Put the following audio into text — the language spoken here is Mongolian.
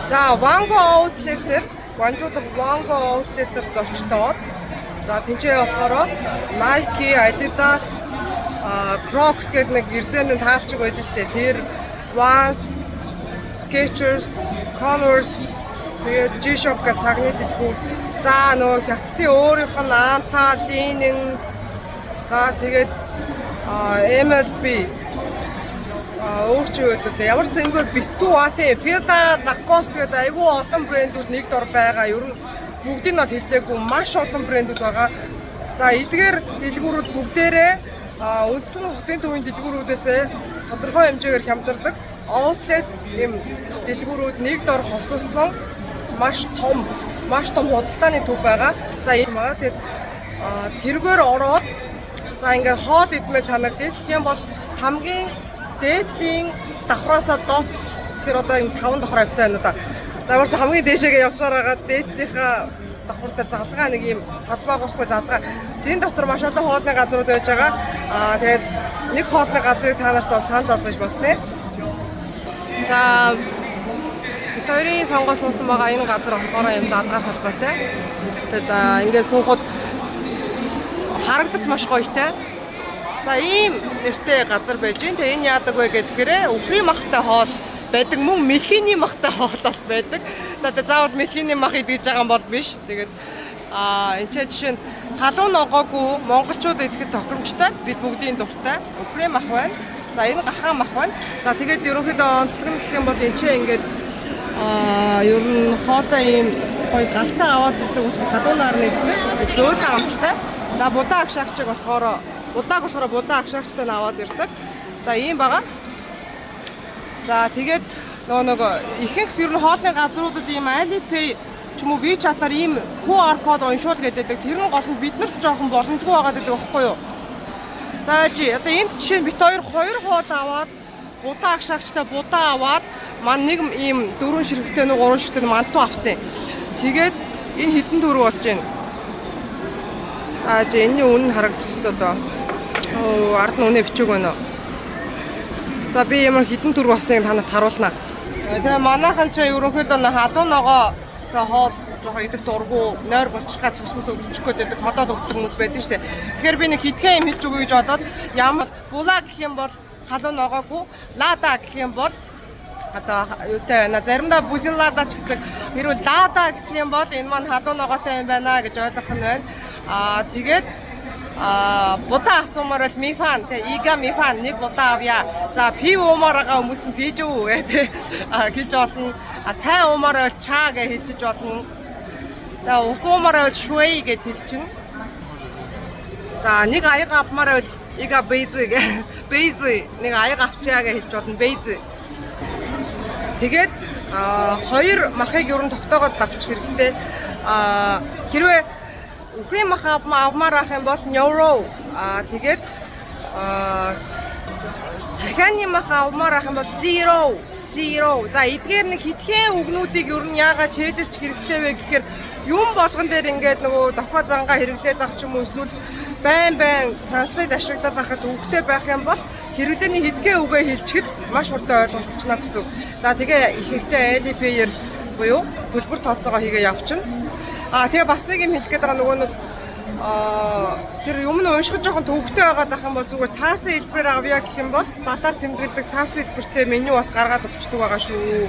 За Wango Outlet-ээр Wango-д Wango Outlet-ээр зочлоод за тэнцээ болохоор Nike, Adidas, Crocs гэдэг нэг эрзэнэн таавчиг байдаг шүү дээ. Тэр Vans, Skechers, Converse, тэгээд G-Shock гэх цагны дэлгүүр. За нөгөө хятадын өөрийнх нь Anta, Linen, за тэгээд MLB өөрчөө гэдэг ямар ч зэнгээр битүү тий Fila, Lacoste гэдэг айгүй олон брэндүүд нэг дор байгаа. Ер нь бүгдийг нь бол хэллээгүй маш олон брэндүүд байгаа. За эдгээр дэлгүүрүүд бүгдээрээ үндсэн хотын төвийн дэлгүүрүүдээс тодорхой хэмжээгээр хямдардаг. Outlet ийм дэлгүүрүүд нэг дор хосолсон маш том худалдааны төв байгаа. За ийм байгаа. Тэгээд тэргээр ороод за ингээд хоол идмээр санагдчих. Тэгэх юм бол хамгийн дээдлийн давхраасаа доош тэр одоо энэ 5 давхар авцаа байна да. Замаар хамгийн дээшээгээ явсаар байгаа дээдлийнхаа давхартай залгаа нэг юм талбай гохгүй задгаа. Тэн дотор маш олон хоолны газрууд байж байгаа. Тэгээд нэг хоолны газрыг та нарт бол санал болгож бодсон. За бид хоёрын сонгоо суудсан байгаа энэ газар болохоор юм задгаа талбайтай. Тэгээд ингээд суухад харагдаж маш гоётай. За ийм нэртэй газар байж гин. Тэгээ энэ яадаг вэ гэхээр өвхрийн махтай хоол байдаг, мөн мэлхийний махтай хоол бол байдаг. За тэгээ заавал мэлхийний мах идэж байгаа юм бол биш. Тэгээд энэ ч жишээ нь халуун ногоогүй монголчууд идэхэд тохиромжтой. Бид бүгдийн дуртай өвхрийн мах байна. За энэ гахаа мах байна. За тэгээд ерөнхийдөө онцлог нь гэх юм бол энэ ч ингээд ер нь хоолоо ийм гоё галтаа аваад ирдэг учраас халуунаар нэгдэг. Зөөлөн амттай. За будаа агшаагчиг болохоор удааг болохоор будаа агшаагчтай аваад ирдэг. За ийм байгаа. За тэгээд нөгөө ихэнх ер нь хоолны газруудад ийм Alipay ч юм уу WeChat-аар ийм QR код уншуул гэдэг. Тэр нь гол нь биднэрт жоохон боломжгүй байгаа гэдэг байхгүй юу? За одоо энд жишээ нь бит хоёр хоол аваад будаа агшаагчтай будаа аваад мань нэг ийм 4 ширхтээ нэг 3 ширхтээ манту авсан. Тэгээд энэ хэдэн төгрөг болж байна? За энэний үнэ харагдах ёстой доо. Ард нь үнэ бичиг байна. За би ямар хэдэн төгрөг болсныг танад харуулнаа. Тэгээ манайхан ч ерөнхийдөө халуун ногоо тэгээ хоол жоохон идэх дурггүй нойр болчихгаа цусмас өгдөж гээд ходоод өгдөг хүмүүс байдаг шүү дээ. Тэгэхээр би нэг хитгэн юм хэлж өгье гэж бодоод ямар булаа гэх юм бол халуун ногоогүй, лада гэх юм бол одоо юутай байна. Заримдаа бүсин лада ч гэдэг. Хэрвээ лада гэх юм бол энэ маань халуун ногоотой юм байна гэж ойлгох нь байна. Тэгээд будаа асуумаар бол мифан ига мифан нэг будаа авъя. За пив уумаар байгаа хүмүүс нь пиж үү гэдэг хэлж болно. Цай уумаар бол чаа гэж хэлж болно. За ус уумаар бол швей гэж хэлчихнэ. За нэг аяг авмаар бол ига бейзэ нэг аяг авчаа гэж хэлж болно. бейзэ. Тэгээд хоёр махыг ер нь тогтоогоод давчих хэрэгтэй. Хэрвээ өвхрийн мах авмаар ах юм бол neuro тэгээд дахианы мах авмаар ах юм бол zero. За эдгээр нэг хитгэн үгнүүдийг ер нь яагаад чэйжилж хэрэгтэй вэ гэхээр юм болгон дээр ингээд нөгөө давхаа зангаа хэрэглээд ах ч юм уу эсвэл байн транслейт ашиглаад байхад үгтэй байх юм бол хэрэглээний хитгэн үгээ хэлчихэд маш хурдан ойлголцчихно гэсэн. За тэгээ ихэнхдээ Alipay-ээр буюу төлбөр тооцоогоо хийгээ явчихна. Тэгээ бас нэг юм хэлэх гээд байгаа нөгөө нэг тэр юм нь унших жоохон төвөгтэй байгаад ах юм бол зүгээр цаасан хэлбэрээр авъя гэх юм бол балаар тэмдэглэдэг цаасан хэлбэртэй меню бас гаргаад өгчдөг байгаа шүү.